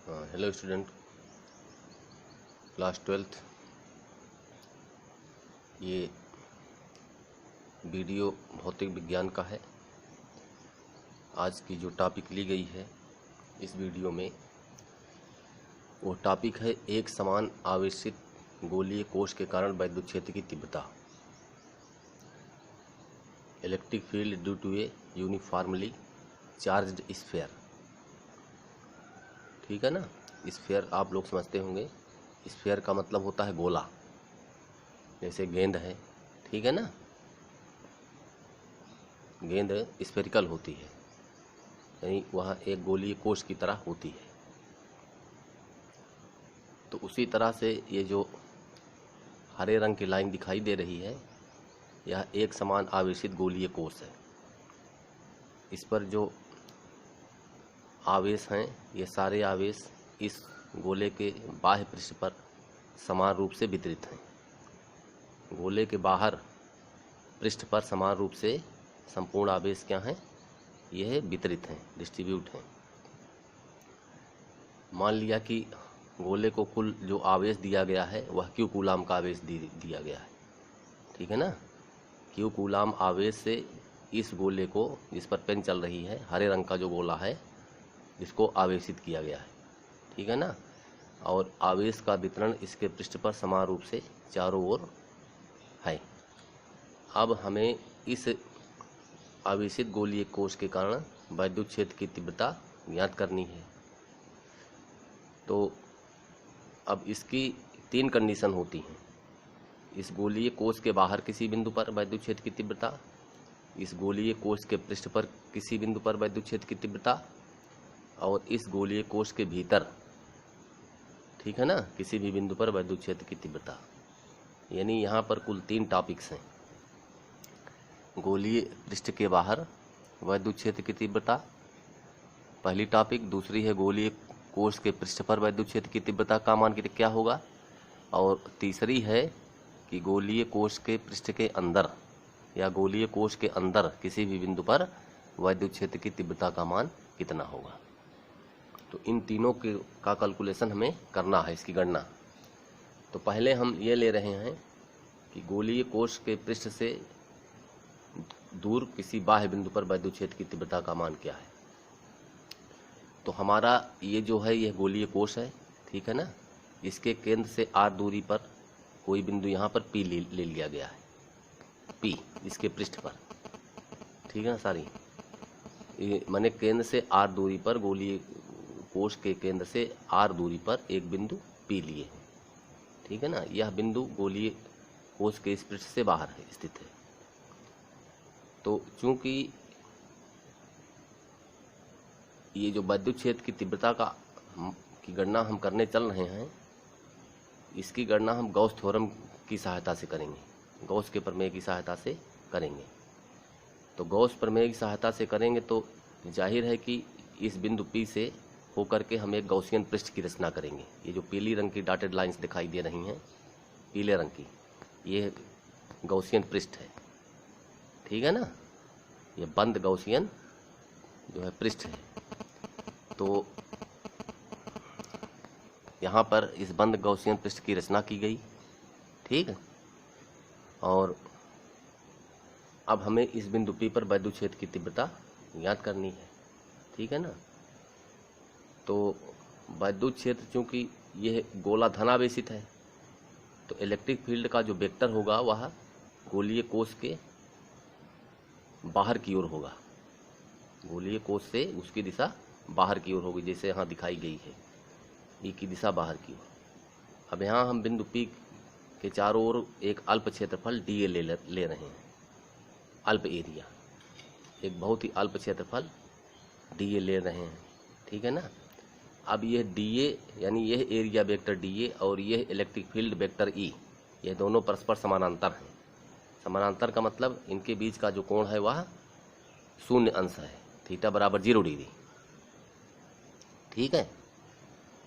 Hello student, class 12th। ये video भौतिक विज्ञान का है। आज की जो टॉपिक ली गई है इस वीडियो में, वो टॉपिक है एक समान आवेशित गोलीय कोश के कारण वैद्युत क्षेत्र की तीव्रता, electric field due to a uniformly charged sphere. ठीक है ना। स्फीयर आप लोग समझते होंगे। स्फीयर का मतलब होता है गोला, जैसे गेंद है। ठीक है ना। गेंद स्फेरिकल होती है, यानी वह एक गोलीय कोश की तरह होती है। तो उसी तरह से ये जो हरे रंग की लाइन दिखाई दे रही है, यह एक समान आवेशित गोलीय कोश है। इस पर जो आवेश हैं, ये सारे आवेश इस गोले के बाह्य पृष्ठ पर समान रूप से वितरित हैं। गोले के बाहर पृष्ठ पर समान रूप से संपूर्ण आवेश क्या हैं, यह वितरित हैं, डिस्ट्रीब्यूट हैं। मान लिया कि गोले को कुल जो आवेश दिया गया है वह क्यू कूलाम का आवेश दिया गया है। ठीक है ना। क्यू कूलाम आवेश से इस गोले को, जिस पर पेन चल रही है, हरे रंग का जो गोला है, जिसको आवेशित किया गया है। ठीक है ना। और आवेश का वितरण इसके पृष्ठ पर समान रूप से चारों ओर है। अब हमें इस आवेशित गोलीय कोश के कारण वैद्युत क्षेत्र की तीव्रता ज्ञात करनी है। तो अब इसकी तीन कंडीशन होती हैं। इस गोलीय कोश के बाहर किसी बिंदु पर वैद्युत क्षेत्र की तीव्रता, इस गोलीय कोश के पृष्ठ पर किसी बिंदु पर वैद्युत क्षेत्र की तीव्रता, और इस गोलीय कोश के भीतर, ठीक है ना, किसी भी बिंदु पर वैद्युत क्षेत्र की तीव्रता। यानी यहाँ पर कुल तीन टॉपिक्स हैं। गोलीय पृष्ठ के बाहर वैद्युत क्षेत्र की तीव्रता पहली टॉपिक। दूसरी है गोलीय कोश के पृष्ठ पर वैद्युत क्षेत्र की तीव्रता का मान क्या होगा। और तीसरी है कि गोलीय कोश के पृष्ठ के अंदर या गोलीय कोश के अंदर किसी भी बिंदु पर वैद्युत क्षेत्र की तीव्रता का मान कितना होगा। तो इन तीनों का कैलकुलेशन हमें करना है, इसकी गणना। तो पहले हम ये ले रहे हैं कि गोलीय कोश के पृष्ठ से दूर किसी बाह्य बिंदु पर वैद्युत क्षेत्र की तीव्रता का मान क्या है। तो हमारा ये जो है, यह गोलीय कोश है। ठीक है ना। इसके केंद्र से r दूरी पर कोई बिंदु यहाँ पर P ले लिया गया है, P इसके पृष्ठ पर। ठीक है ना। सारी मैंने केंद्र से r दूरी पर, गोलीय कोश के केंद्र से r दूरी पर एक बिंदु P लिए हैं। ठीक है ना। यह बिंदु गोलीय कोश के इस पृष्ठ से बाहर है, स्थित है। तो चूंकि ये जो वैद्युत क्षेत्र की तीव्रता की गणना हम करने चल रहे हैं, इसकी गणना हम गॉस थ्योरम की सहायता से करेंगे, गॉस के प्रमेय की सहायता से करेंगे। तो गॉस प्रमेय की सहायता से करेंगे तो जाहिर है कि इस बिंदु P से होकर के हम एक गॉसियन पृष्ठ की रचना करेंगे। ये जो पीली रंग की डॉटेड लाइंस दिखाई दे रही हैं, पीले रंग की, ये गॉसियन पृष्ठ है। ठीक है ना। ये बंद गॉसियन जो है पृष्ठ है। तो यहाँ पर इस बंद गॉसियन पृष्ठ की रचना की गई। ठीक है। और अब हमें इस बिंदु P पर वैद्युत क्षेत्र की तीव्रता ज्ञात करनी है। ठीक है ना। तो वैद्युत क्षेत्र, चूंकि यह गोला धनावेशित है, तो इलेक्ट्रिक फील्ड का जो वेक्टर होगा वह गोलीय कोश के बाहर की ओर होगा। गोलीय कोश से उसकी दिशा बाहर की ओर होगी, जैसे यहाँ दिखाई गई है, ई की दिशा बाहर की ओर। अब यहाँ हम बिंदु P के चारों ओर एक अल्प क्षेत्रफल dA ले रहे हैं, अल्प एरिया, एक बहुत ही अल्प क्षेत्रफल dA ले रहे हैं। ठीक है ना। अब यह dA यानी यह एरिया वेक्टर dA और यह इलेक्ट्रिक फील्ड वेक्टर E, यह दोनों परस्पर समानांतर हैं। समानांतर का मतलब इनके बीच का जो कोण है वह 0 अंश है, थीटा बराबर 0 डिग्री। ठीक है।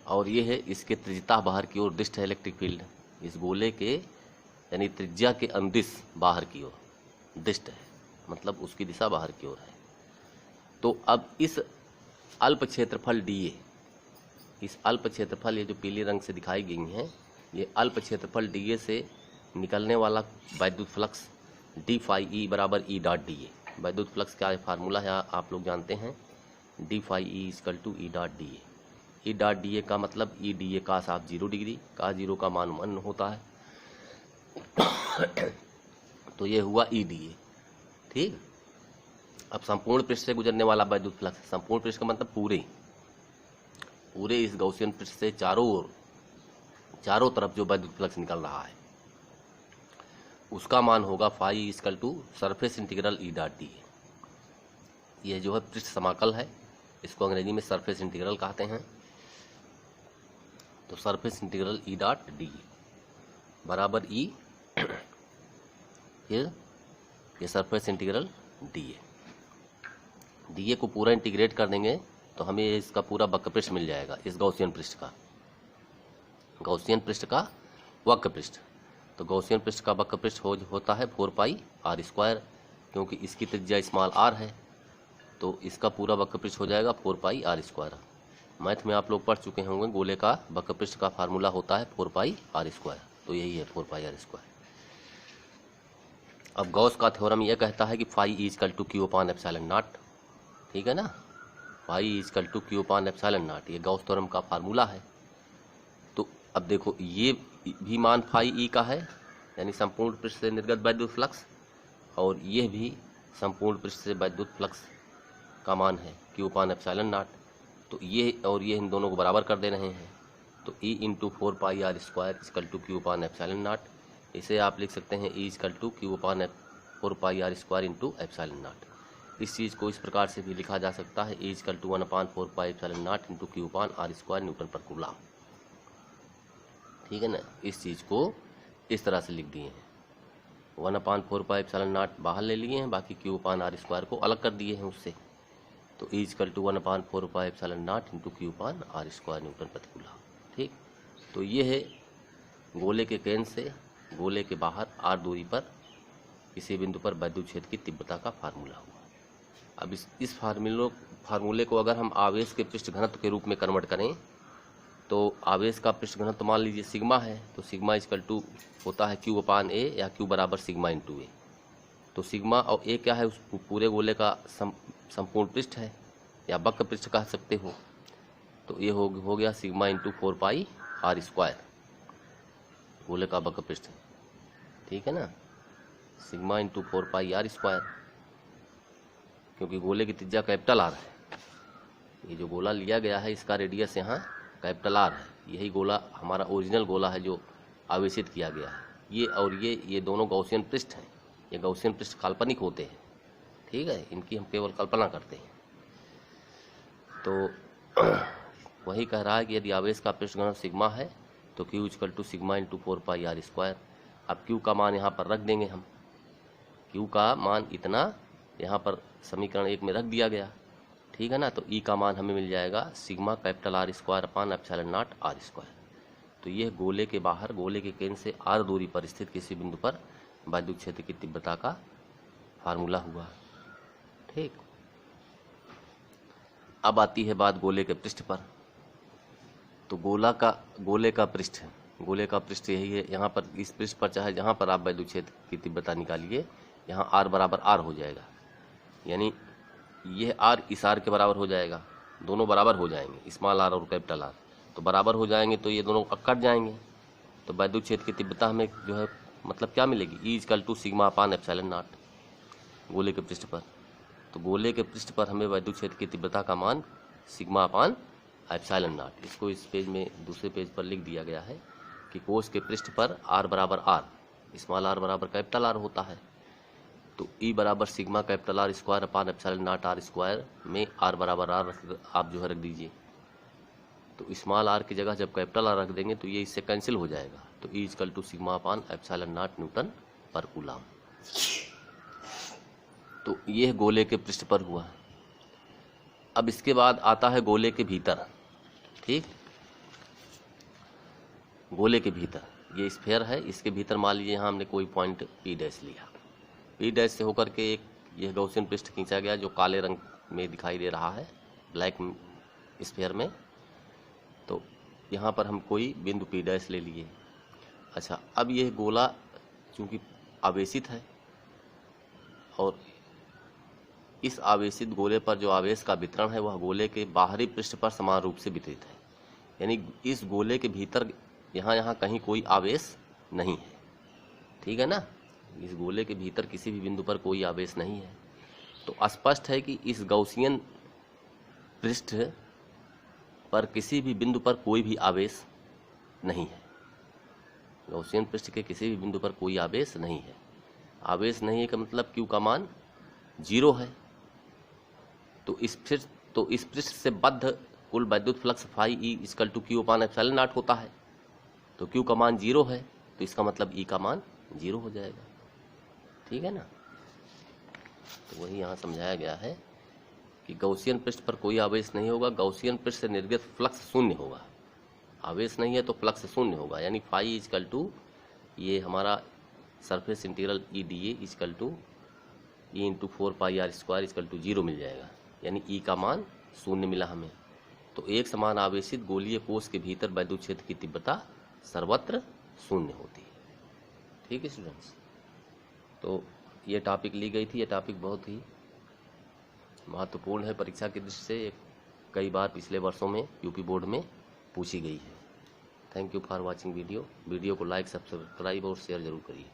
और यह है इसके त्रिज्यता बाहर की ओर डिस्ट है इलेक्ट्रिक फील्ड, इस गोले के यानी त्रिज्या के अंदिश बाहर की ओर डिस्ट है, मतलब उसकी दिशा बाहर की ओर है। तो अब इस अल्प क्षेत्रफल dA इस अल्प क्षेत्रफल, ये जो पीले रंग से दिखाई गई हैं, ये अल्प क्षेत्रफल डीए से निकलने वाला वैद्युत फ्लक्स डी फाई ई बराबर ई डॉट डी ए। वैद्युत फ्लक्स का फार्मूला है आप लोग जानते हैं, d phi E equal to E dot D A. E dot D A का मतलब E d A cos of 0 degree, cos 0 का मान 1 होता है। तो ये हुआ ई डी ए। ठीक, अब संपूर्ण पृष्ठ से गुजरने वाला वैद्युत फ्लक्स, संपूर्ण पृष्ठ का मतलब पूरे इस गॉसियन पृष्ठ से चारों तरफ जो वैद्युत फ्लक्स निकल रहा है, उसका मान होगा phi equal to surface integral E dot D A. यह जो है पृष्ठ समाकल है, इसको अंग्रेजी में सरफेस इंटीग्रल कहते हैं। तो surface integral E dot D A बराबर ई, ये surface integral D A. D A को पूरा इंटीग्रेट कर देंगे तो हमें इसका पूरा वक्र पृष्ठ मिल जाएगा, इस गॉसियन पृष्ठ का वक्र पृष्ठ। तो गॉसियन पृष्ठ का वक्र पृष्ठ होता है 4 पाई आर स्क्वायर, क्योंकि इसकी त्रिज्या स्मॉल आर है, तो इसका पूरा वक्र पृष्ठ हो जाएगा 4 पाई आर स्क्वायर। मैथ में आप लोग पढ़ चुके होंगे, गोले का वक्र पृष्ठ का फार्मूला होता है 4 पाई आर स्क्वायर, तो यही है 4 पाई आर स्क्वायर। अब गॉस का थ्योरम यह कहता है कि phi equal to Q upon epsilon nought. ठीक है ना, phi equal to Q upon epsilon nought, ये गॉस थ्योरम का फार्मूला है। तो अब देखो, ये भी मान फाई ई का है, यानी संपूर्ण पृष्ठ से निर्गत वैद्युत फ्लक्स, और यह भी संपूर्ण पृष्ठ से वैद्युत फ्लक्स का मान है क्यू अपान एप्सिलॉन नॉट। तो ये और ये इन दोनों को बराबर कर दे रहे हैं, तो E into 4 pi R square equal to Q upon epsilon nought. इसे आप लिख सकते हैं E equal to Q upon 4 pi R square into epsilon nought. इस चीज़ को इस प्रकार से भी लिखा जा सकता है, E equal to 1/4 pi epsilon nought into Q upon R square newton per coulomb. ठीक है ना, इस चीज़ को इस तरह से लिख दिए हैं, 1/4 पाई एप्सिलॉन नॉट बाहर ले लिए हैं, बाकी क्यू अपान आर स्क्वायर को अलग कर दिए हैं उससे। तो E equal to 1/4 pi epsilon nought into Q upon R square newton प्रति कूलम। ठीक, तो ये है गोले के केंद्र से गोले के बाहर आर दूरी पर किसी बिंदु पर वैद्युत क्षेत्र की तीव्रता का फार्मूला हुआ। अब इस फार्मूले को अगर हम आवेश के पृष्ठ घनत्व के रूप में कन्वर्ट करें, तो आवेश का पृष्ठ घनत्व मान लीजिए सिग्मा है, तो सिग्मा इक्वल टू होता है क्यू अपान ए, या क्यू बराबर सिग्मा इंटू ए। तो सिग्मा और ए क्या है, उस पूरे गोले का संपूर्ण पृष्ठ है, या वक्र पृष्ठ कह सकते हो। तो ये हो गया sigma into 4 pi R square, गोले का वक्र पृष्ठ। ठीक है ना, sigma into 4 pi R square, क्योंकि गोले की त्रिज्या कैपिटल आर है। ये जो गोला लिया गया है, इसका रेडियस यहाँ कैपिटल आर है। यही गोला हमारा ओरिजिनल गोला है जो आवेशित किया गया है। ये और ये दोनों गॉसियन पृष्ठ हैं। ये गॉसियन पृष्ठ काल्पनिक होते हैं, ठीक है, इनकी हम केवल कल्पना करते हैं। तो वही कह रहा है कि यदि आवेश का पृष्ठ घनत्व सिग्मा है, तो Q equal to sigma into 4 pi R square. अब क्यू का मान यहाँ पर रख देंगे हम, क्यू का मान इतना यहाँ पर समीकरण 1 में रख दिया गया। ठीक है ना, तो ई का मान हमें मिल जाएगा sigma capital R square upon epsilon nought R square. तो यह गोले के बाहर गोले के केंद्र से आर दूरी पर स्थित किसी बिंदु पर वैद्युत क्षेत्र की तीव्रता का फार्मूला हुआ। ठीक, अब आती है बात गोले के पृष्ठ पर। तो गोले का पृष्ठ यही है। यहाँ पर इस पृष्ठ पर चाहे जहाँ पर आप वैद्युत क्षेत्र की तीव्रता निकालिए, यहाँ आर बराबर आर हो जाएगा, यानी यह आर इस आर के बराबर हो जाएगा, दोनों बराबर हो जाएंगे, स्मॉल आर और कैपिटल आर तो बराबर हो जाएंगे, तो ये दोनों कट जाएंगे। तो वैद्युत क्षेत्र की तीव्रता हमें जो है मतलब क्या मिलेगी, E equal to sigma upon epsilon nought गोले के पृष्ठ पर। तो गोले के पृष्ठ पर हमें वैद्युत क्षेत्र की तीव्रता का मान सिग्मा अपान एप्सिलॉन नॉट, इसको इस पेज में दूसरे पेज पर लिख दिया गया है कि कोश के पृष्ठ पर आर बराबर आर, स्मॉल आर बराबर कैपिटल आर होता है। तो ई बराबर sigma capital R square upon epsilon nought R square में आर बराबर आर आप जो है रख दीजिए। तो स्मॉल आर की जगह जब कैपिटल आर रख देंगे तो ये इससे कैंसिल हो जाएगा। तो E equal to sigma upon epsilon nought newton per coulomb. तो ये गोले के पृष्ठ पर हुआ। अब इसके बाद आता है गोले के भीतर। ठीक, गोले के भीतर ये स्फीयर है, इसके भीतर मान लीजिए यहाँ हमने कोई पॉइंट पी डैश लिया, पी डैश से होकर के एक यह गॉसियन पृष्ठ खींचा गया जो काले रंग में दिखाई दे रहा है, ब्लैक स्फीयर में। तो यहाँ पर हम कोई बिंदु P डैश ले लिए। अच्छा, अब यह गोला चूंकि आवेशित है और इस आवेशित गोले पर जो आवेश का वितरण है वह गोले के बाहरी पृष्ठ पर समान रूप से वितरित है। यानी इस गोले के भीतर यहाँ कहीं कोई आवेश नहीं है, ठीक है ना। इस गोले के भीतर किसी भी बिंदु पर कोई आवेश नहीं है। तो स्पष्ट है कि इस गौसियन पृष्ठ पर किसी भी बिंदु पर कोई भी आवेश नहीं है। गौसियन पृष्ठ के किसी भी बिंदु पर कोई आवेश नहीं है। आवेश नहीं है का मतलब Q का मान 0 है। तो इस पृष्ठ से बद्ध कुल वैद्युत फ्लक्स फाई E = Q/ε0 होता है। तो Q का मान 0 है, तो इसका मतलब E का मान 0 हो जाएगा, ठीक है ना। तो वही यहाँ समझाया गया है कि गौसियन पृष्ठ पर कोई आवेश नहीं होगा। गौसियन पृष्ठ से निर्गत फ्लक्स शून्य होगा। आवेश नहीं है तो फ्लक्स शून्य होगा, यानी फाई = ये हमारा surface integral EdA = E × 4πr² = 0 मिल जाएगा। यानी E का मान 0 मिला हमें। तो एक समान आवेशित गोलीय कोश के भीतर वैद्युत क्षेत्र की तीव्रता सर्वत्र 0 होती है, ठीक है स्टूडेंट्स। तो ये टॉपिक ली गई थी। ये टॉपिक बहुत ही महत्वपूर्ण है परीक्षा की दृष्टि से। कई बार पिछले वर्षों में यूपी बोर्ड में पूछी गई है। Thank you for watching video को लाइक, सब्सक्राइब और शेयर जरूर करिए।